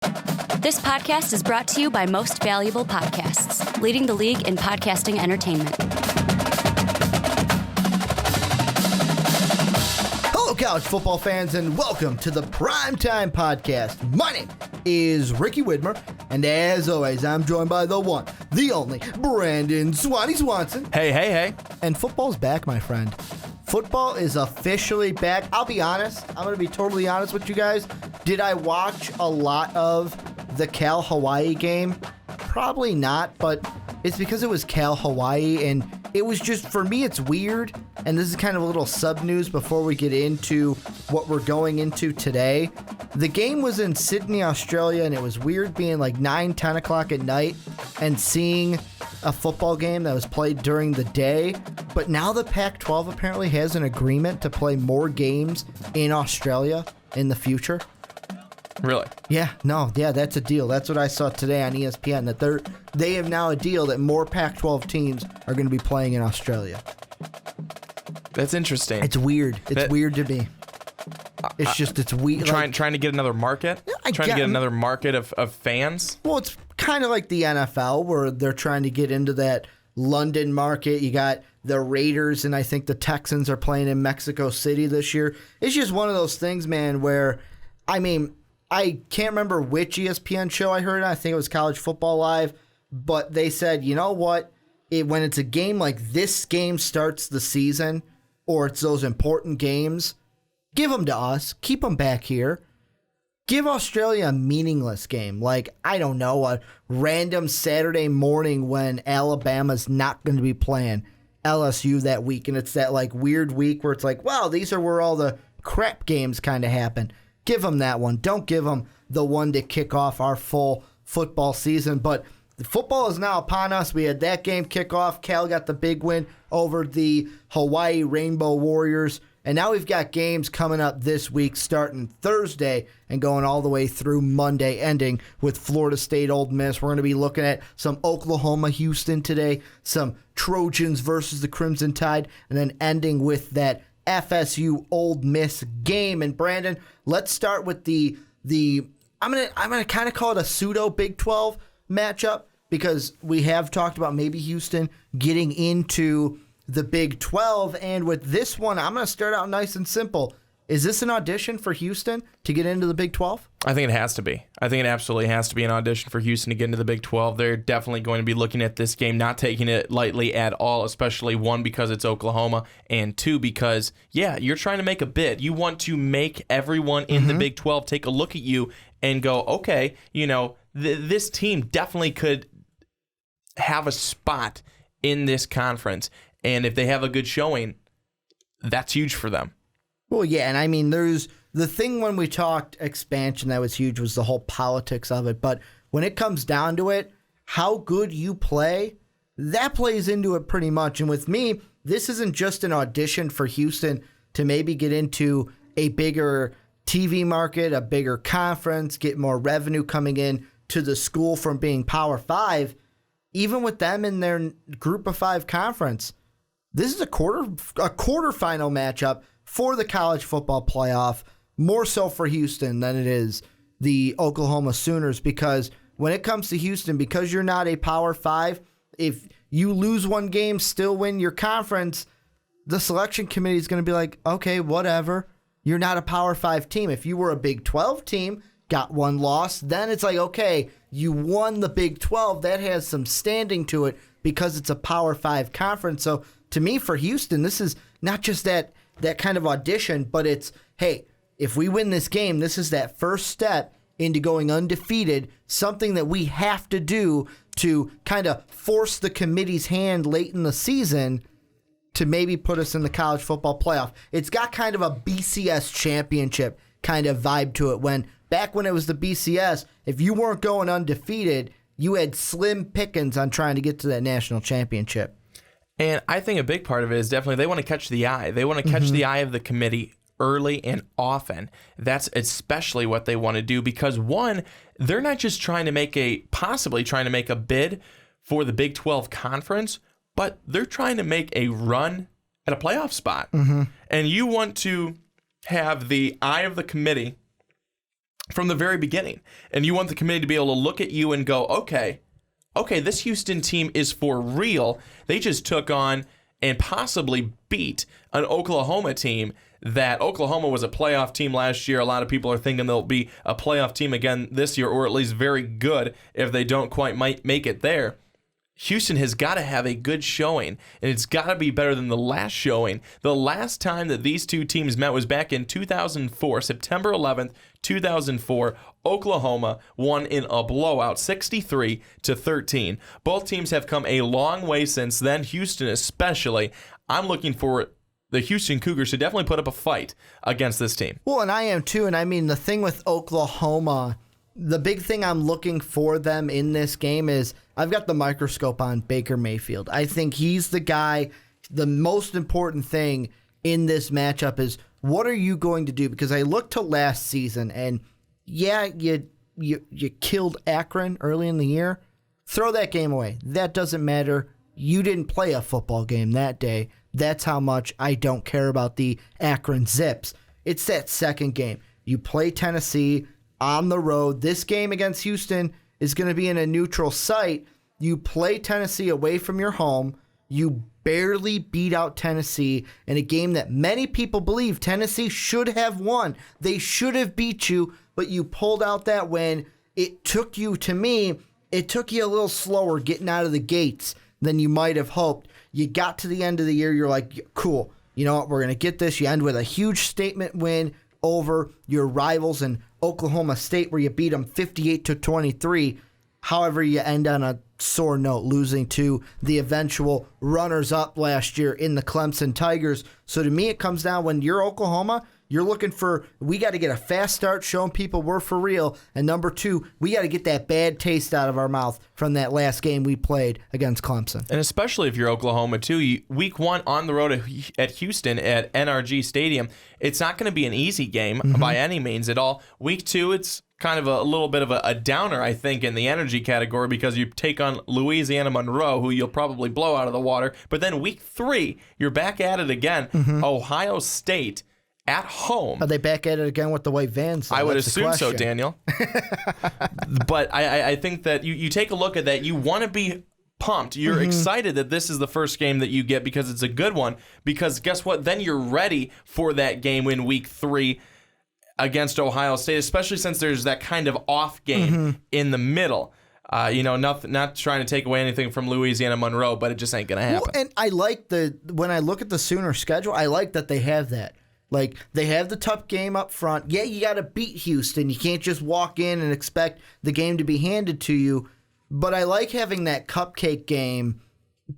This podcast is brought to you by Most Valuable Podcasts, leading the league in podcasting entertainment. Hello, college football fans, and welcome to the Primetime Podcast. My name is Ricky Widmer, and as always, I'm joined by the one, the only, Brandon Swanson. Hey. And football's back, my friend. Football is officially back. I'll be honest. I'm going to be totally honest with you guys. Did I watch a lot of the Cal-Hawaii game? Probably not, but it's because it was Cal-Hawaii, and it was just, for me, it's weird. And this is kind of a little sub-news before we get into what we're going into today. The game was in Sydney, Australia, and it was weird being like 9, 10 o'clock at night and seeing a football game that was played during the day. But now the Pac-12 apparently has an agreement to play more games in Australia in the future. Really? Yeah, that's a deal. That's what I saw today on ESPN, that they have now a deal that more Pac-12 teams are going to be playing in Australia. That's interesting. It's weird. It's weird to me. It's weird. Trying to get another market? To get another market of fans? Well, it's kind of like the NFL, where they're trying to get into that London market. You got the Raiders, and I think the Texans are playing in Mexico City this year. It's just one of those things, man, where, I mean, I can't remember which ESPN show I heard it. I think it was College Football Live, but they said, you know what? When it's a game like this game starts the season, or it's those important games, give them to us. Keep them back here. Give Australia a meaningless game. Like, I don't know, a random Saturday morning when Alabama's not going to be playing LSU that week. And it's that, like, weird week where it's like, wow, these are where all the crap games kind of happen. Give them that one. Don't give them the one to kick off our full football season. But the football is now upon us. We had that game kick off. Cal got the big win over the Hawaii Rainbow Warriors. And now we've got games coming up this week starting Thursday and going all the way through Monday, ending with Florida State Ole Miss. We're going to be looking at some Oklahoma Houston today, some Trojans versus the Crimson Tide, and then ending with that FSU Ole Miss game. And Brandon, let's start with the I'm gonna kind of call it a pseudo Big 12 matchup, because we have talked about maybe Houston getting into the Big 12, and with this one, I'm going to start out nice and simple. Is this an audition for Houston to get into the Big 12? I think it has to be. I think it absolutely has to be an audition for Houston to get into the Big 12. They're definitely going to be looking at this game, not taking it lightly at all, especially, one, because it's Oklahoma, and two, because, yeah, you're trying to make a bid. You want to make everyone in the Big 12 take a look at you and go, okay, you know, this team definitely could have a spot in this conference. And if they have a good showing, that's huge for them. Well, yeah, and I mean, there's the thing when we talked expansion that was huge was the whole politics of it. But when it comes down to it, how good you play, that plays into it pretty much. And with me, this isn't just an audition for Houston to maybe get into a bigger TV market, a bigger conference, get more revenue coming in to the school from being Power 5. Even with them in their Group of 5 conference, this is a quarterfinal matchup for the college football playoff, more so for Houston than it is the Oklahoma Sooners, because when it comes to Houston, because you're not a Power 5, if you lose one game, still win your conference, the selection committee is going to be like, okay, whatever. You're not a Power 5 team. If you were a Big 12 team, got one loss, then it's like, okay, you won the Big 12. That has some standing to it because it's a Power 5 conference. So to me, for Houston, this is not just that kind of audition, but it's, hey, if we win this game, this is that first step into going undefeated, something that we have to do to kind of force the committee's hand late in the season to maybe put us in the college football playoff. It's got kind of a BCS championship kind of vibe to it. Back when it was the BCS, if you weren't going undefeated, you had slim pickings on trying to get to that national championship. And I think a big part of it is definitely they want to catch the eye. They want to catch the eye of the committee early and often. That's especially what they want to do because, one, they're not just possibly trying to make a bid for the Big 12 conference, but they're trying to make a run at a playoff spot. And you want to have the eye of the committee from the very beginning. And you want the committee to be able to look at you and go, okay, this Houston team is for real. They just took on and possibly beat an Oklahoma team that Oklahoma was a playoff team last year. A lot of people are thinking they'll be a playoff team again this year, or at least very good if they don't quite make it there. Houston has got to have a good showing, and it's got to be better than the last showing. The last time that these two teams met was back in 2004, September 11th, 2004. Oklahoma won in a blowout, 63-13. Both teams have come a long way since then, Houston especially. I'm looking for the Houston Cougars to definitely put up a fight against this team. Well, and I am too, and I mean, the thing with Oklahoma, the big thing I'm looking for them in this game is I've got the microscope on Baker Mayfield. I think he's the guy. The most important thing in this matchup is what are you going to do? Because I looked to last season, and yeah, you killed Akron early in the year. Throw that game away. That doesn't matter. You didn't play a football game that day. That's how much I don't care about the Akron Zips. It's that second game. You play Tennessee on the road. This game against Houston is going to be in a neutral site. You play Tennessee away from your home. You barely beat out Tennessee in a game that many people believe Tennessee should have won. They should have beat you, but you pulled out that win. It took you, to me, it took you a little slower getting out of the gates than you might have hoped. You got to the end of the year, you're like, cool, you know what, we're going to get this. You end with a huge statement win over your rivals in Oklahoma State, where you beat them 58-23. However, you end on a sore note, losing to the eventual runners-up last year in the Clemson Tigers. So to me, it comes down when you're Oklahoma, you're looking for, we got to get a fast start showing people we're for real. And number two, we got to get that bad taste out of our mouth from that last game we played against Clemson. And especially if you're Oklahoma, too. Week one on the road at Houston at NRG Stadium, it's not going to be an easy game by any means at all. Week two, it's kind of a little bit of a downer, I think, in the energy category because you take on Louisiana Monroe, who you'll probably blow out of the water. But then week three, you're back at it again. Ohio State at home. Are they back at it again with the white vans? I would assume so, Daniel. But I think that you take a look at that. You want to be pumped. You're excited that this is the first game that you get because it's a good one. Because guess what? Then you're ready for that game in week three against Ohio State, especially since there's that kind of off game in the middle. Not trying to take away anything from Louisiana Monroe, but it just ain't going to happen. Well, and I like when I look at the Sooner schedule, I like that they have that. Like, they have the tough game up front. Yeah, you got to beat Houston. You can't just walk in and expect the game to be handed to you. But I like having that cupcake game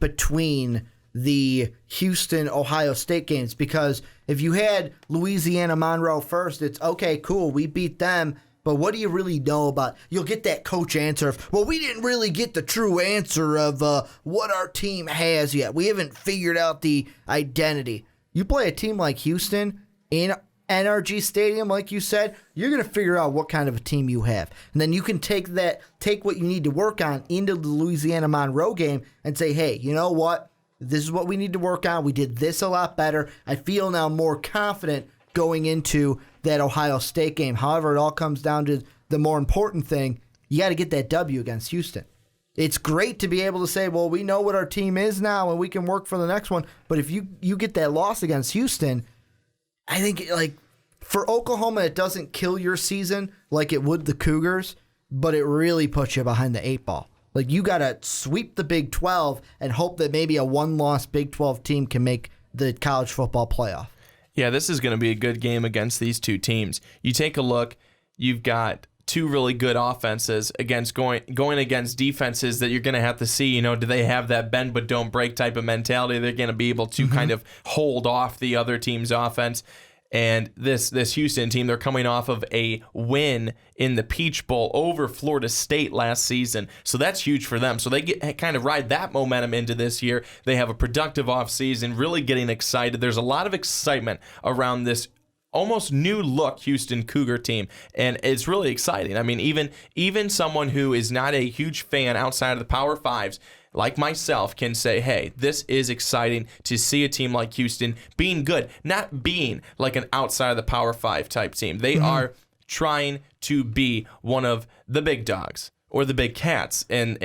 between the Houston-Ohio State games, because if you had Louisiana Monroe first, it's, okay, cool, we beat them, but what do you really know about? You'll get that coach answer of, well, we didn't really get the true answer of what our team has yet. We haven't figured out the identity. You play a team like Houston in NRG Stadium, like you said, you're going to figure out what kind of a team you have. And then you can take what you need to work on into the Louisiana Monroe game and say, hey, you know what? This is what we need to work on. We did this a lot better. I feel now more confident going into that Ohio State game. However, it all comes down to the more important thing. You got to get that W against Houston. It's great to be able to say, well, we know what our team is now and we can work for the next one. But if you get that loss against Houston, I think, like, for Oklahoma, it doesn't kill your season like it would the Cougars, but it really puts you behind the eight ball. Like, you got to sweep the Big 12 and hope that maybe a one-loss Big 12 team can make the college football playoff. Yeah, this is going to be a good game against these two teams. You take a look, you've got two really good offenses against going against defenses that you're going to have to see, do they have that bend but don't break type of mentality? They're going to be able to kind of hold off the other team's offense. And this Houston team, they're coming off of a win in the Peach Bowl over Florida State last season. So that's huge for them. So they kind of ride that momentum into this year. They have a productive offseason, really getting excited. There's a lot of excitement around this almost new look Houston Cougar team, and it's really exciting. I mean, even someone who is not a huge fan outside of the Power Fives, like myself, can say, hey, this is exciting to see a team like Houston being good, not being like an outside of the Power Five type team. They are trying to be one of the big dogs or the big cats in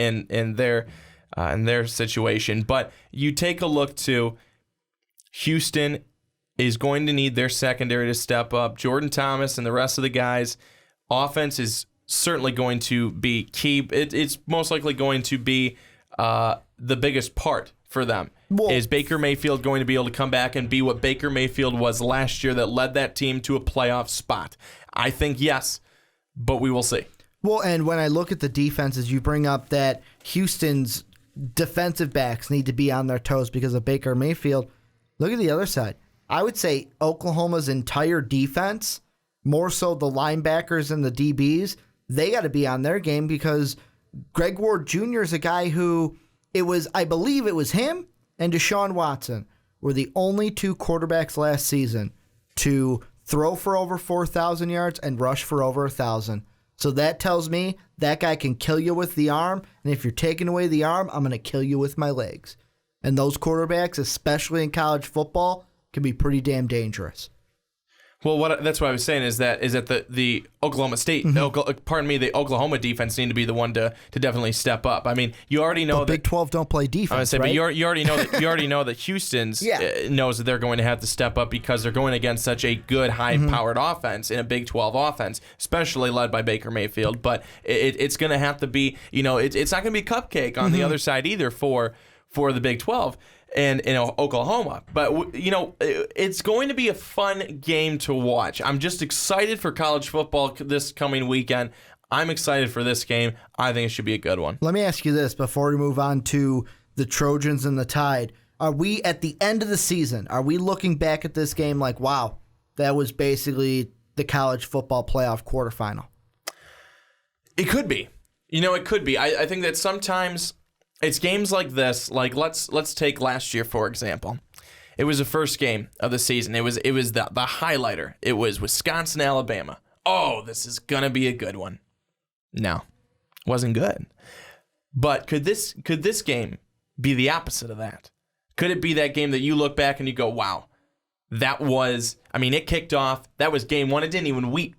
their situation. But you take a look to Houston is going to need their secondary to step up. Jordan Thomas and the rest of the guys, offense is certainly going to be key. It's most likely going to be the biggest part for them. Well, is Baker Mayfield going to be able to come back and be what Baker Mayfield was last year that led that team to a playoff spot? I think yes, but we will see. Well, and when I look at the defenses, you bring up that Houston's defensive backs need to be on their toes because of Baker Mayfield. Look at the other side. I would say Oklahoma's entire defense, more so the linebackers and the DBs, they got to be on their game because Greg Ward Jr. is a guy who I believe it was him and Deshaun Watson were the only two quarterbacks last season to throw for over 4,000 yards and rush for over 1,000. So that tells me that guy can kill you with the arm, and if you're taking away the arm, I'm going to kill you with my legs. And those quarterbacks, especially in college football, can be pretty damn dangerous. Well, that's what I was saying is that the Oklahoma State, the Oklahoma defense need to be the one to definitely step up. I mean, you already know that Big 12 don't play defense, right? But you already know that Houston's knows that they're going to have to step up because they're going against such a good, high-powered offense in a Big 12 offense, especially led by Baker Mayfield. But it's going to have to be, it's not going to be a cupcake on the other side either for the Big 12. And in Oklahoma. But, it's going to be a fun game to watch. I'm just excited for college football this coming weekend. I'm excited for this game. I think it should be a good one. Let me ask you this before we move on to the Trojans and the Tide. Are we, at the end of the season, are we looking back at this game like, wow, that was basically the college football playoff quarterfinal? It could be. It could be. I think that sometimes it's games like this. Like let's take last year for example. It was the first game of the season. It was the highlighter. It was Wisconsin, Alabama. Oh, this is gonna be a good one. No, wasn't good. But could this game be the opposite of that? Could it be that game that you look back and you go, wow, that was? I mean, it kicked off. That was game one. It didn't even wait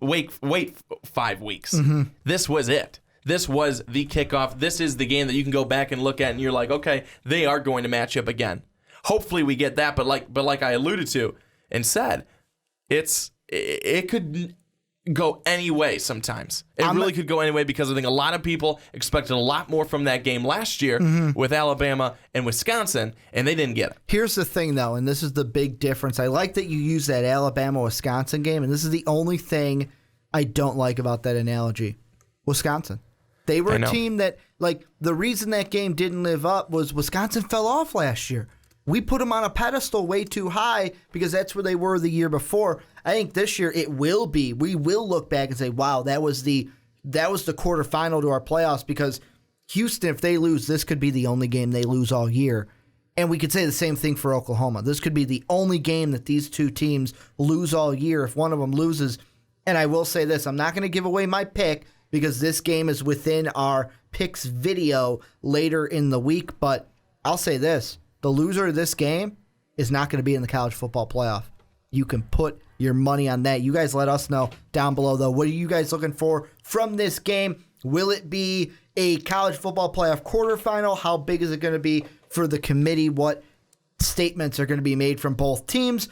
5 weeks. Mm-hmm. This was it. This was the kickoff. This is the game that you can go back and look at, and you're like, okay, they are going to match up again. Hopefully, we get that. But like I alluded to and said, it could go any way sometimes. It really could go any way because I think a lot of people expected a lot more from that game last year with Alabama and Wisconsin, and they didn't get it. Here's the thing, though, and this is the big difference. I like that you use that Alabama-Wisconsin game, and this is the only thing I don't like about that analogy. Wisconsin. They were a team that, the reason that game didn't live up was Wisconsin fell off last year. We put them on a pedestal way too high because that's where they were the year before. I think this year it will be. We will look back and say, wow, that was the quarterfinal to our playoffs because Houston, if they lose, this could be the only game they lose all year. And we could say the same thing for Oklahoma. This could be the only game that these two teams lose all year if one of them loses. And I will say this, I'm not going to give away my pick because this game is within our picks video later in the week. But I'll say this, the loser of this game is not going to be in the college football playoff. You can put your money on that. You guys let us know down below, though. What are you guys looking for from this game? Will it be a college football playoff quarterfinal? How big is it going to be for the committee? What statements are going to be made from both teams?